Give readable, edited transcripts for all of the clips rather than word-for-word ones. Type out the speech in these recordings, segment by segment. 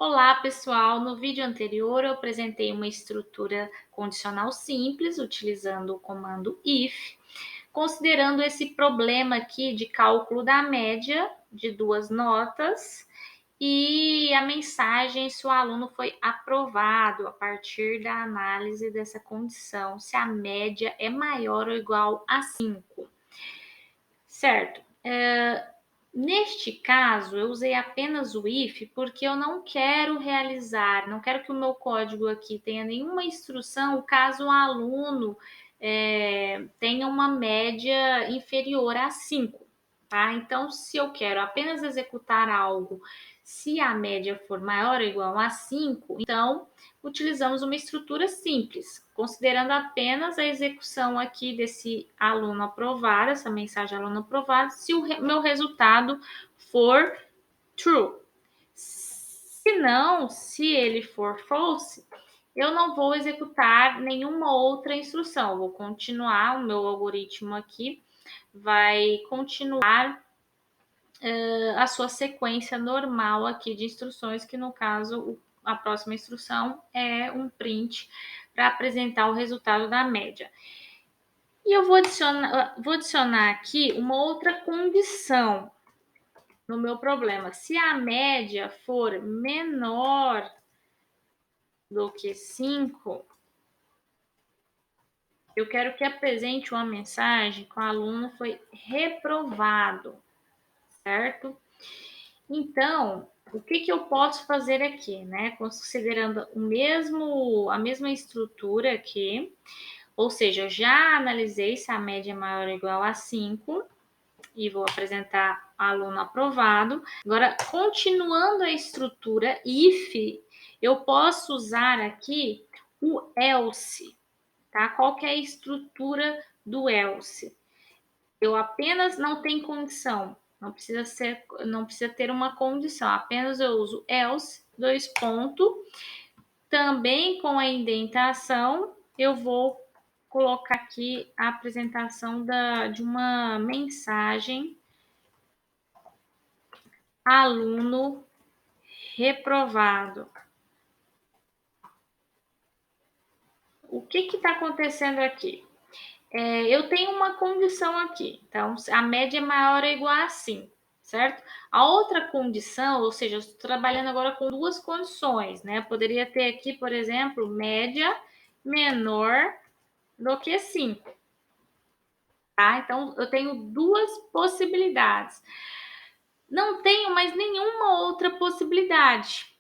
Olá, pessoal! No vídeo anterior eu apresentei uma estrutura condicional simples utilizando o comando if, considerando esse problema aqui de cálculo da média de duas notas e a mensagem se o aluno foi aprovado a partir da análise dessa condição, se a média é maior ou igual a 5. Certo. Neste caso, eu usei apenas o if, porque eu não quero não quero que o meu código aqui tenha nenhuma instrução caso o aluno tenha uma média inferior a 5, tá? Então, se eu quero apenas executar algo, se a média for maior ou igual a 5, então utilizamos uma estrutura simples, considerando apenas a execução aqui desse aluno aprovado, essa mensagem aluno aprovado, se o meu resultado for true. Se não, se ele for false, eu não vou executar nenhuma outra instrução, vou continuar, o meu algoritmo aqui vai continuar a sua sequência normal aqui de instruções, que no caso a próxima instrução é um print para apresentar o resultado da média. E eu vou adicionar aqui uma outra condição no meu problema. Se a média for menor do que 5, eu quero que apresente uma mensagem que o aluno foi reprovado, certo? Então, o que eu posso fazer aqui, né? Considerando a mesma estrutura aqui, ou seja, eu já analisei se a média é maior ou igual a 5 e vou apresentar aluno aprovado. Agora, continuando a estrutura if, eu posso usar aqui o else, tá? Qual que é a estrutura do else? Eu apenas não tenho condição, não precisa ter uma condição, apenas eu uso else, dois pontos, também com a indentação, eu vou colocar aqui a apresentação de uma mensagem aluno reprovado. O que está acontecendo aqui? Eu tenho uma condição aqui, então a média é maior ou igual a 5, certo? A outra condição, ou seja, eu estou trabalhando agora com duas condições, né? Eu poderia ter aqui, por exemplo, média menor do que 5, tá? Então, eu tenho duas possibilidades. Não tenho mais nenhuma outra possibilidade.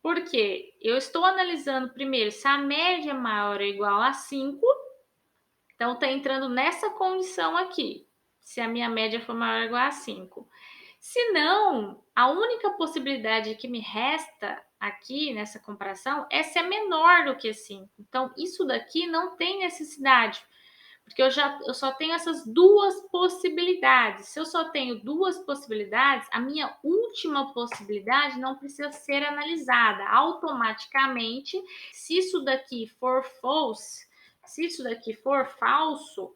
Por quê? Eu estou analisando primeiro se a média é maior ou igual a 5. Então, está entrando nessa condição aqui, se a minha média for maior ou igual a 5. Se não, a única possibilidade que me resta aqui nessa comparação é se é menor do que 5. Então, isso daqui não tem necessidade, porque eu só tenho essas duas possibilidades. Se eu só tenho duas possibilidades, a minha última possibilidade não precisa ser analisada. Automaticamente, se isso daqui for false, se isso daqui for falso,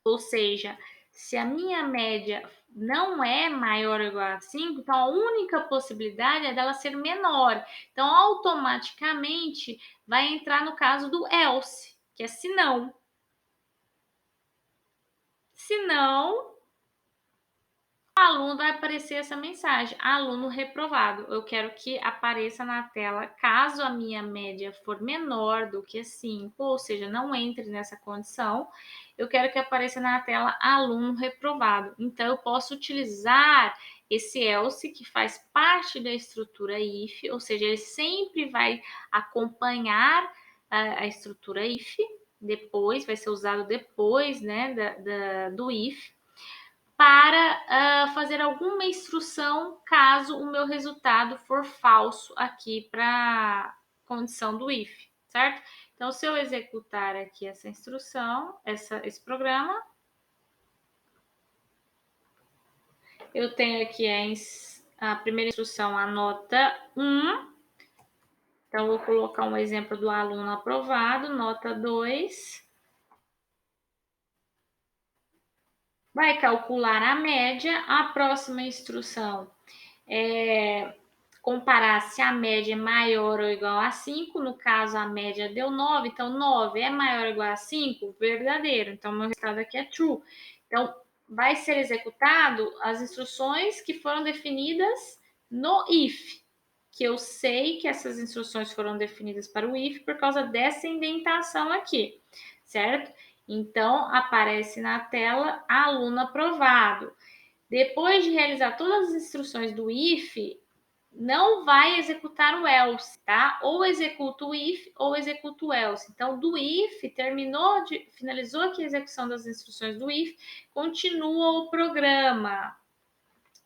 ou seja, se a minha média não é maior ou igual a 5, então a única possibilidade é dela ser menor. Então, automaticamente, vai entrar no caso do else, que é se não. Se não, o aluno vai aparecer essa mensagem, aluno reprovado. Eu quero que apareça na tela, caso a minha média for menor do que 5, ou seja, não entre nessa condição, eu quero que apareça na tela aluno reprovado. Então, eu posso utilizar esse else, que faz parte da estrutura if, ou seja, ele sempre vai acompanhar a estrutura if, depois, vai ser usado depois, né, do if, para fazer alguma instrução caso o meu resultado for falso aqui para a condição do if, certo? Então, se eu executar aqui essa instrução, esse programa, eu tenho aqui a primeira instrução, a nota 1. Então, vou colocar um exemplo do aluno aprovado, nota 2. Vai calcular a média. A próxima instrução é comparar se a média é maior ou igual a 5. No caso, a média deu 9, então 9 é maior ou igual a 5? Verdadeiro. Então, meu resultado aqui é true. Então, vai ser executado as instruções que foram definidas no if, que eu sei que essas instruções foram definidas para o if por causa dessa indentação aqui, certo? Então, aparece na tela aluno aprovado. Depois de realizar todas as instruções do if, não vai executar o else, tá? Ou executa o if ou executa o else. Então, do if, finalizou aqui a execução das instruções do if, continua o programa,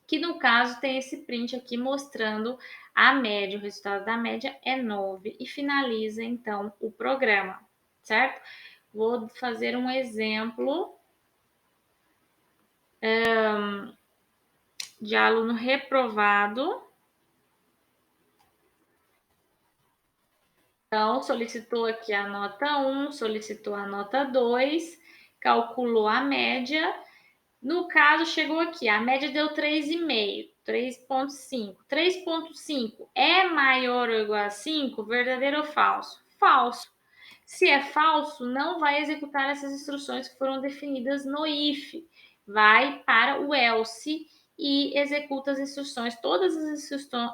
que no caso tem esse print aqui mostrando a média, o resultado da média é 9 e finaliza então o programa, certo? Vou fazer um exemplo de aluno reprovado. Então, solicitou aqui a nota 1, solicitou a nota 2, calculou a média. No caso, chegou aqui, a média deu 3,5, 3,5. 3,5 é maior ou igual a 5? Verdadeiro ou falso? Falso. Se é falso, não vai executar essas instruções que foram definidas no if. Vai para o else e executa as instruções, todas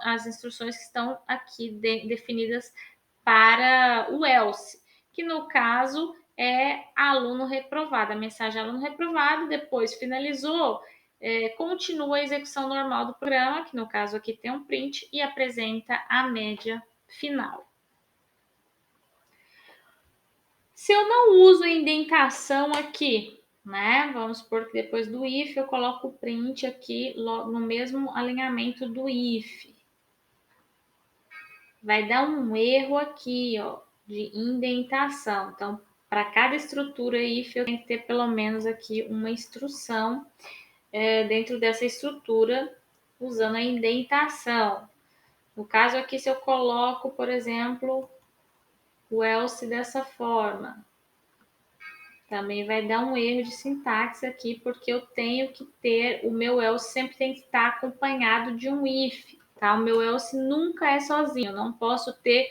as instruções que estão aqui definidas para o else, que no caso é aluno reprovado, a mensagem aluno reprovado, depois finalizou, continua a execução normal do programa, que no caso aqui tem um print, e apresenta a média final. Se eu não uso a indentação aqui, né? Vamos supor que depois do if eu coloco o print aqui no mesmo alinhamento do if. Vai dar um erro aqui, ó, de indentação. Então, para cada estrutura if, eu tenho que ter pelo menos aqui uma instrução dentro dessa estrutura usando a indentação. No caso aqui, se eu coloco, por exemplo, o else dessa forma, também vai dar um erro de sintaxe aqui, porque eu tenho que ter, o meu else sempre tem que estar acompanhado de um if, tá? O meu else nunca é sozinho, eu não posso ter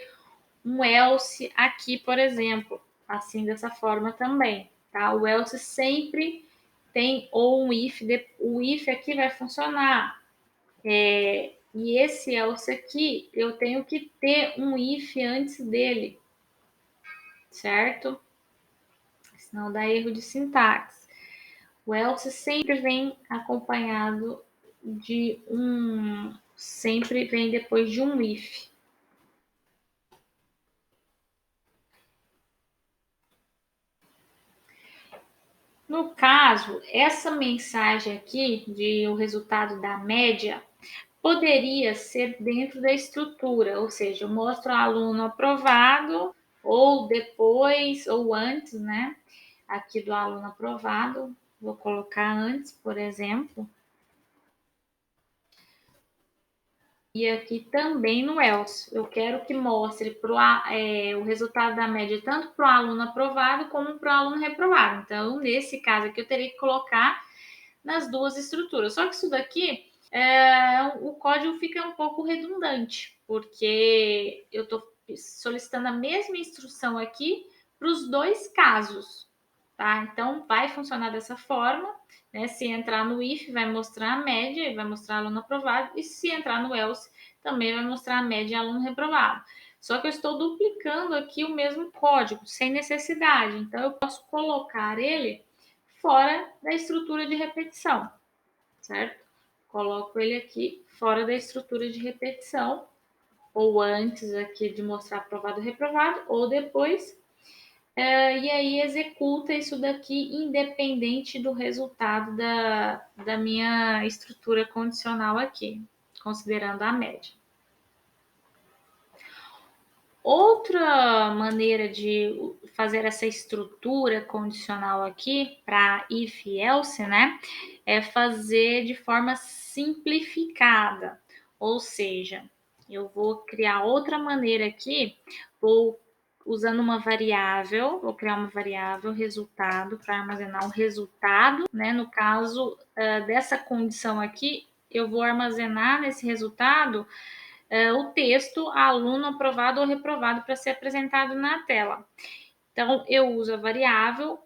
um else aqui, por exemplo, assim dessa forma também, tá? O else sempre tem ou um if, o if aqui vai funcionar, e esse else aqui eu tenho que ter um if antes dele, certo? Senão dá erro de sintaxe. O else sempre vem acompanhado de sempre vem depois de um if. No caso, essa mensagem aqui de o resultado da média poderia ser dentro da estrutura, ou seja, eu mostro o aluno aprovado ou depois ou antes, né? Aqui do aluno aprovado, vou colocar antes, por exemplo. E aqui também no else, eu quero que mostre o resultado da média tanto para o aluno aprovado como para o aluno reprovado. Então, nesse caso aqui, eu teria que colocar nas duas estruturas. Só que isso daqui, o código fica um pouco redundante, porque eu estou solicitando a mesma instrução aqui para os dois casos, tá? Então, vai funcionar dessa forma, né? Se entrar no if, vai mostrar a média e vai mostrar aluno aprovado, e se entrar no else, também vai mostrar a média e aluno reprovado. Só que eu estou duplicando aqui o mesmo código, sem necessidade. Então, eu posso colocar ele fora da estrutura de repetição, certo? Coloco ele aqui fora da estrutura de repetição, ou antes aqui de mostrar aprovado ou reprovado, ou depois, e aí executa isso daqui independente do resultado da minha estrutura condicional aqui, considerando a média. Outra maneira de fazer essa estrutura condicional aqui para if e else, né, é fazer de forma simplificada. Ou seja, eu vou criar outra maneira aqui, vou usando uma variável, vou criar uma variável resultado para armazenar o resultado, né? No caso dessa condição aqui, eu vou armazenar nesse resultado o texto aluno aprovado ou reprovado para ser apresentado na tela. Então, eu uso a variável.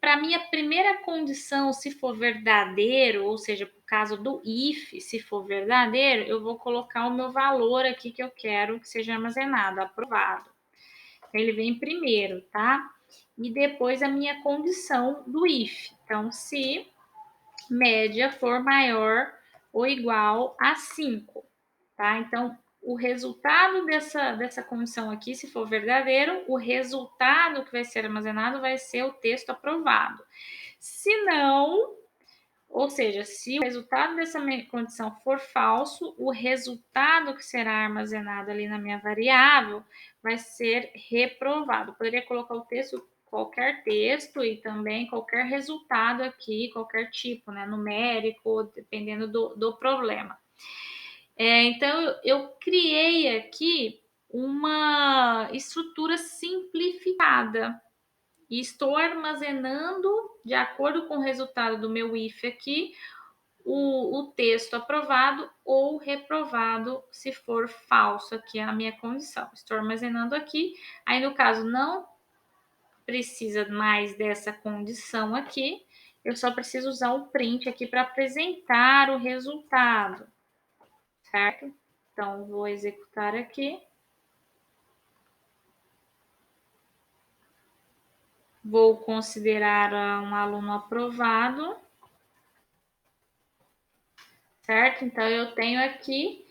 Para minha primeira condição, se for verdadeiro, ou seja, por caso do if, se for verdadeiro, eu vou colocar o meu valor aqui que eu quero que seja armazenado, aprovado. Ele vem primeiro, tá? E depois a minha condição do if. Então, se média for maior ou igual a 5, tá? Então, o resultado dessa condição aqui, se for verdadeiro, o resultado que vai ser armazenado vai ser o texto aprovado. Se não, ou seja, se o resultado dessa condição for falso, o resultado que será armazenado ali na minha variável vai ser reprovado. Poderia colocar o texto, qualquer texto e também qualquer resultado aqui, qualquer tipo, né, numérico, dependendo do problema. Então, eu criei aqui uma estrutura simplificada e estou armazenando, de acordo com o resultado do meu if aqui, o texto aprovado ou reprovado, se for falso aqui a minha condição. Estou armazenando aqui. Aí, no caso, não precisa mais dessa condição aqui, eu só preciso usar o print aqui para apresentar o resultado, certo? Então, vou executar aqui. Vou considerar um aluno aprovado, certo? Então, eu tenho aqui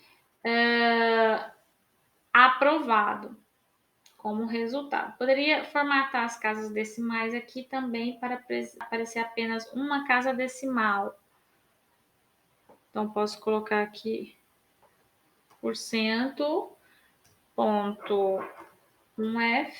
aprovado como resultado. Poderia formatar as casas decimais aqui também para aparecer apenas uma casa decimal. Então, posso colocar aqui por cento, ponto 1F,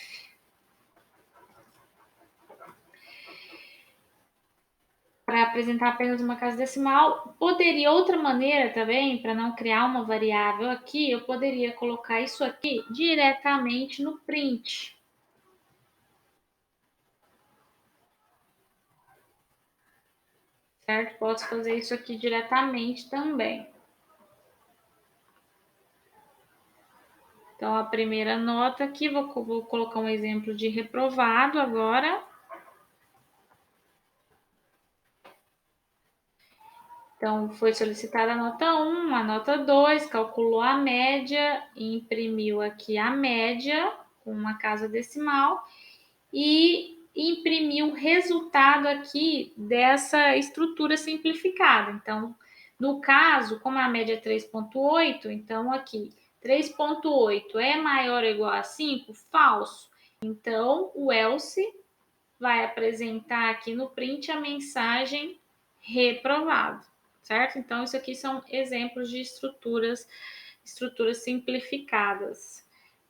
para apresentar apenas uma casa decimal. Poderia, outra maneira também, para não criar uma variável aqui, eu poderia colocar isso aqui diretamente no print. Certo? Posso fazer isso aqui diretamente também. Então, a primeira nota aqui, vou colocar um exemplo de reprovado agora. Então, foi solicitada a nota 1, a nota 2, calculou a média, imprimiu aqui a média com uma casa decimal e imprimiu o resultado aqui dessa estrutura simplificada. Então, no caso, como a média é 3,8, então aqui 3,8 é maior ou igual a 5? Falso. Então, o else vai apresentar aqui no print a mensagem reprovado, certo? Então, isso aqui são exemplos de estruturas simplificadas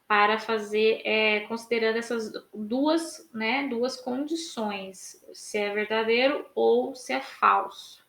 para fazer, considerando essas duas condições, se é verdadeiro ou se é falso.